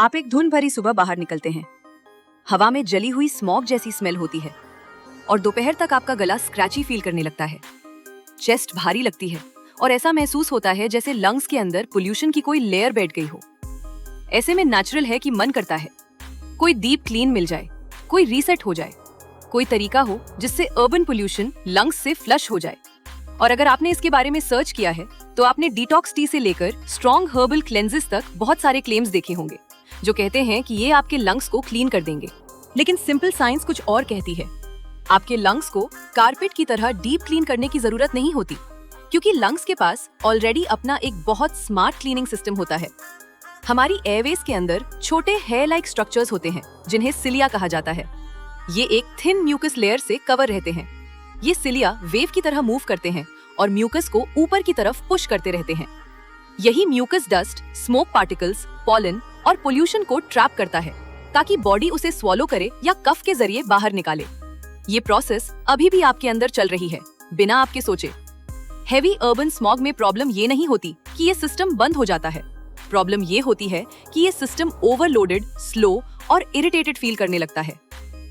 आप एक धुंध भरी सुबह बाहर निकलते हैं। हवा में जली हुई स्मॉग जैसी स्मेल होती है और दोपहर तक आपका गला स्क्रैची फील करने लगता है। चेस्ट भारी लगती है और ऐसा महसूस होता है जैसे लंग्स के अंदर पोल्यूशन की कोई लेयर बैठ गई हो। ऐसे में नेचुरल है कि मन करता है कोई डीप क्लीन मिल जाए, कोई रीसेट हो जाए, कोई तरीका हो जिससे अर्बन पोल्यूशन लंग्स से फ्लश हो जाए। और अगर आपने इसके बारे में सर्च किया है तो आपने डिटॉक्स टी से लेकर स्ट्रॉन्ग हर्बल क्लेंजेस तक बहुत सारे क्लेम्स देखे होंगे जो कहते हैं कि ये आपके लंग्स को क्लीन कर देंगे। लेकिन सिंपल साइंस कुछ और कहती है। आपके लंग्स को कारपेट की तरह डीप क्लीन करने की जरूरत नहीं होती, क्योंकि लंग्स के पास ऑलरेडी अपना एक बहुत स्मार्ट क्लीनिंग सिस्टम होता है। हमारी एयरवेज के अंदर छोटे हेयर लाइक स्ट्रक्चर्स होते हैं जिन्हें सिलिया कहा जाता है। ये एक थिन म्यूकस लेयर से कवर रहते हैं। ये सिलिया वेव की तरह मूव करते हैं और म्यूकस को ऊपर की तरफ पुश करते रहते हैं। यही mucus dust, smoke particles, pollen और पोल्यूशन को ट्रैप करता है ताकि बॉडी उसे स्वॉलो करे या कफ के जरिए बाहर निकाले। ये प्रोसेस अभी भी आपके अंदर चल रही है बिना आपके सोचे। हेवी अर्बन स्मॉग में प्रॉब्लम ये नहीं होती कि ये सिस्टम बंद हो जाता है। प्रॉब्लम ये होती है कि ये सिस्टम ओवरलोडेड, स्लो और इरिटेटेड फील करने लगता है।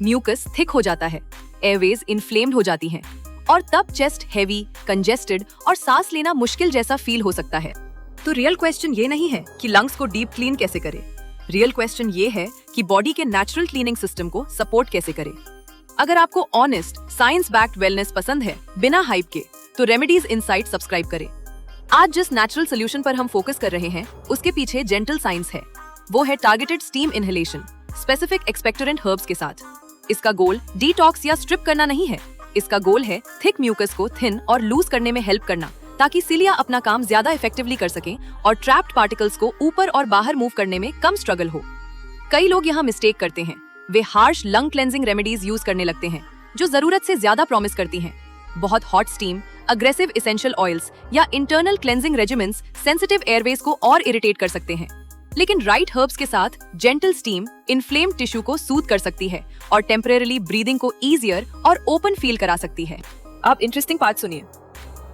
म्यूकस थिक हो जाता है, एयरवेज इन्फ्लेम्ड हो जाती हैं और तब चेस्ट हेवी, कंजेस्टेड और सांस लेना मुश्किल जैसा फील हो सकता है। तो रियल क्वेश्चन ये नहीं है कि लंग्स को डीप क्लीन कैसे करें। रियल क्वेश्चन ये है कि बॉडी के नेचुरल क्लीनिंग सिस्टम को सपोर्ट कैसे करें। अगर आपको ऑनेस्ट, साइंस बैक्ड वेलनेस पसंद है बिना हाइप के, तो रेमेडीज इनसाइट सब्सक्राइब करें। आज जिस नेचुरल सोल्यूशन पर हम फोकस कर रहे हैं उसके पीछे जेंटल साइंस है। वो है targeted steam inhalation specific expectorant herbs के साथ। इसका गोल डिटॉक्स या स्ट्रिप करना नहीं है। इसका गोल है थिक म्यूकस को थिन और लूज करने में हेल्प करना, ताकि सिलिया अपना काम ज्यादा इफेक्टिवली कर सकें और ट्रैप्ड पार्टिकल्स को ऊपर और बाहर मूव करने में कम स्ट्रगल हो। कई लोग यहाँ मिस्टेक करते हैं। वे harsh lung cleansing remedies use करने लगते हैं जो जरूरत से ज्यादा प्रॉमिस करती हैं। बहुत hot steam, aggressive essential oils या internal cleansing regiments sensitive airways को और इरिटेट कर सकते हैं। लेकिन राइट हर्ब्स के साथ जेंटल स्टीम इन्फ्लेम्ड टिश्यू को सूद कर सकती है और टेम्परेरीली ब्रीदिंग को ईजियर और ओपन फील करा सकती है। अब इंटरेस्टिंग बात सुनिए।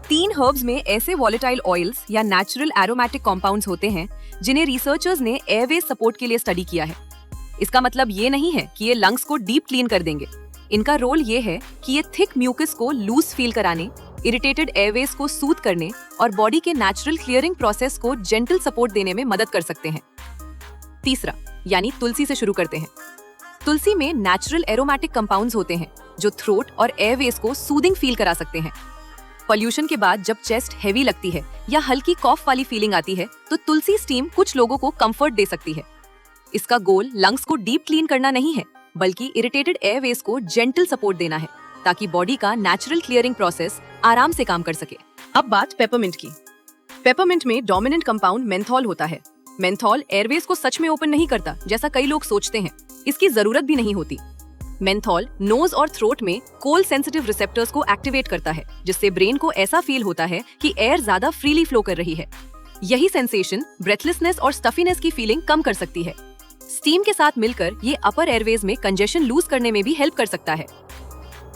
3 हर्ब्स में ऐसे वॉलेटाइल ऑयल्स या नेचुरल एरोमेटिक कॉम्पाउंड्स होते हैं जिन्हें रिसर्चर्स ने एयरवेज सपोर्ट के लिए स्टडी किया है। इसका मतलब ये नहीं है कि ये लंग्स को डीप क्लीन कर देंगे। इनका रोल ये है कि ये थिक म्यूकस को लूज फील कराने, इरिटेटेड एयरवेज को सूद करने और बॉडी के नेचुरल क्लियरिंग प्रोसेस को जेंटल सपोर्ट देने में मदद कर सकते हैं। तीसरा, यानी तुलसी से शुरू करते हैं। तुलसी में नेचुरल एरोमेटिक कंपाउंड्स होते हैं जो थ्रोट और एयरवेज को सूदिंग फील करा सकते हैं। पॉल्यूशन के बाद जब चेस्ट हेवी लगती है या हल्की कॉफ वाली फीलिंग आती है तो तुलसी स्टीम कुछ लोगों को कंफर्ट दे सकती है। इसका गोल लंग्स को डीप क्लीन करना नहीं है, बल्कि इरिटेटेड एयरवेज को जेंटल सपोर्ट देना है ताकि बॉडी का नेचुरल क्लियरिंग प्रोसेस आराम से काम कर सके। अब बात पेपरमिंट की। पेपरमिंट में डोमिनेंट कंपाउंड मेंथॉल होता है। मेंथॉल एयरवेज को सच में ओपन नहीं करता जैसा कई लोग सोचते हैं। इसकी जरूरत भी नहीं होती। मेंथॉल नोज और थ्रोट में कोल्ड सेंसिटिव रिसेप्टर्स को एक्टिवेट करता है, जिससे ब्रेन को ऐसा फील होता है कि एयर ज्यादा फ्रीली फ्लो कर रही है। यही सेंसेशन ब्रेथलेसनेस और स्टफीनेस की फीलिंग कम कर सकती है। स्टीम के साथ मिलकर ये अपर एयरवेज में कंजेशन लूज करने में भी हेल्प कर सकता है।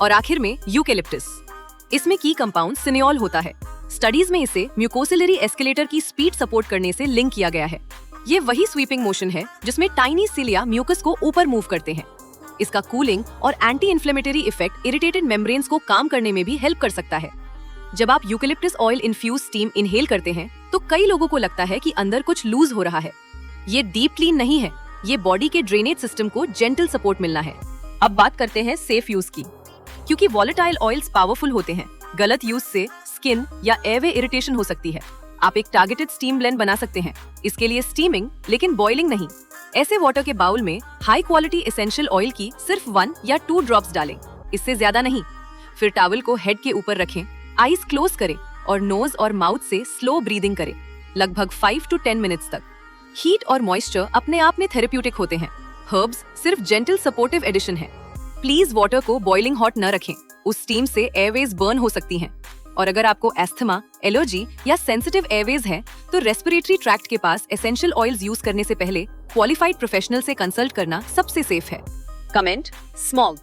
और आखिर में यूकेलिप्टस। इसमें की कंपाउंड सिनेऑल होता है। स्टडीज में इसे म्यूकोसिलरी एस्केलेटर की स्पीड सपोर्ट करने से लिंक किया गया है। ये वही स्वीपिंग मोशन है जिसमें टाइनी सिलिया म्यूकस को ऊपर मूव करते हैं। इसका कूलिंग और anti inflammatory effect irritated membranes को काम करने में भी हेल्प कर सकता है। जब आप eucalyptus oil infuse steam inhale करते हैं तो कई लोगों को लगता है कि अंदर कुछ लूज हो रहा है। ये डीप क्लीन नहीं है, ये बॉडी के ड्रेनेज सिस्टम को जेंटल सपोर्ट मिलना है। अब बात करते हैं सेफ यूज की। क्योंकि वॉलेटाइल ऑयल्स पावरफुल होते हैं, गलत यूज से स्किन या एयरवे इरिटेशन हो सकती है। आप एक टारगेटेड स्टीम ब्लेंड बना सकते हैं। इसके लिए स्टीमिंग, लेकिन बॉइलिंग नहीं। ऐसे वाटर के बाउल में हाई क्वालिटी एसेंशियल ऑयल की सिर्फ 1 या 2 ड्रॉप्स डालें, इससे ज्यादा नहीं। फिर टॉवल को हेड के ऊपर रखें, आईज क्लोज करें और नोज और माउथ से स्लो ब्रीदिंग करें, लगभग 5 to 10 मिनट्स तक। हीट और मॉइस्चर अपने आप में थेरेप्यूटिक होते हैं। हर्ब्स सिर्फ जेंटल सपोर्टिव एडिशन है। प्लीज वाटर को बॉइलिंग हॉट न रखें, उस स्टीम से एयरवेज बर्न हो सकती हैं। और अगर आपको एस्थमा, एलर्जी या सेंसिटिव एयरवेज है तो रेस्पिरेटरी ट्रैक्ट के पास एसेंशियल ऑयल्स यूज करने से पहले क्वालिफाइड प्रोफेशनल से कंसल्ट करना सबसे सेफ है। Comment smog.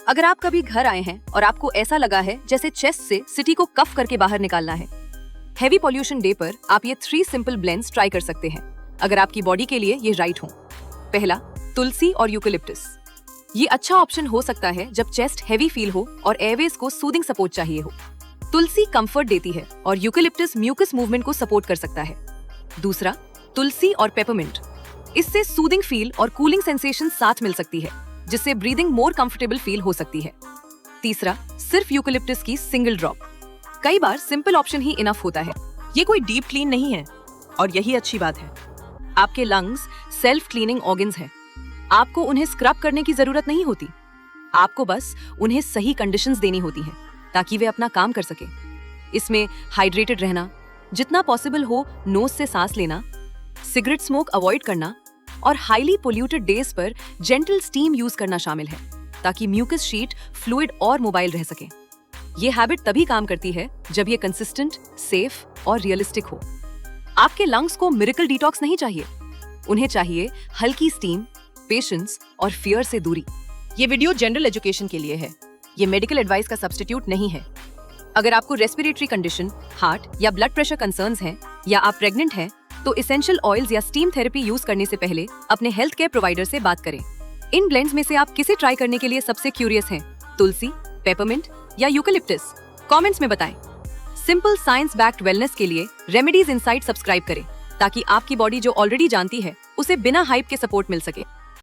अगर आप कभी घर आए हैं और आपको ऐसा लगा है जैसे चेस्ट से सिटी को कफ करके बाहर निकालना है, हेवी पॉल्यूशन डे पर आप ये 3 सिंपल ब्लेंड्स ट्राई कर सकते हैं, अगर आपकी बॉडी के लिए ये राइट हो। पहला, तुलसी और यूकेलिप्टस। ये अच्छा ऑप्शन हो सकता है जब चेस्ट हैवी फील हो और एयरवेज को सूदिंग सपोर्ट चाहिए हो। तुलसी कंफर्ट देती है और यूकेलिप्टस म्यूकस मूवमेंट को सपोर्ट कर सकता है। दूसरा, तुलसी और पेपरमिंट। इससे सूदिंग फील और कूलिंग सेंसेशन साथ मिल सकती है, जिससे ब्रीदिंग मोर कंफर्टेबल फील हो सकती है। तीसरा, सिर्फ यूकेलिप्टस की सिंगल ड्रॉप। कई बार सिंपल ऑप्शन ही इनफ होता है। ये कोई डीप क्लीन नहीं है और यही अच्छी बात है। आपके लंग्स सेल्फ क्लीनिंग ऑर्गन्स हैं। आपको उन्हें स्क्रब करने की जरूरत नहीं होती। आपको बस उन्हें सही कंडीशंस देनी होती हैं ताकि वे अपना काम कर सके। इसमें हाइड्रेटेड रहना, जितना पॉसिबल हो नोज से सांस लेना, सिगरेट स्मोक अवॉइड करना और हाईली पोल्यूटेड डेज पर जेंटल स्टीम यूज करना शामिल है ताकि म्यूकस शीट फ्लूइड और मोबाइल रह सके। ये हैबिट तभी काम करती है जब ये कंसिस्टेंट, सेफ और रियलिस्टिक हो। आपके लंग्स को मिरेकल डिटॉक्स नहीं चाहिए, उन्हें चाहिए हल्की स्टीम, पेशेंस और फियर से दूरी। ये वीडियो जनरल एजुकेशन के लिए है, ये मेडिकल एडवाइस का सब्स्टिट्यूट नहीं है। अगर आपको रेस्पिरेटरी कंडीशन, हार्ट या ब्लड प्रेशर कंसर्न्स हैं या आप प्रेग्नेंट हैं, तो एसेंशियल ऑयल्स या स्टीम थेरेपी यूज करने से पहले अपने हेल्थ केयर प्रोवाइडर से बात करें। इन ब्लेंड्स में से आप किसे ट्राई करने के लिए सबसे क्यूरियस हैं? तुलसी, पेपरमिंट या यूकेलिप्टस? कमेंट्स में बताएं। सिंपल साइंस बैक्ड वेलनेस के लिए रेमेडीज इनसाइट सब्सक्राइब करें ताकि आपकी बॉडी जो ऑलरेडी जानती है उसे बिना हाइप के सपोर्ट मिल सके।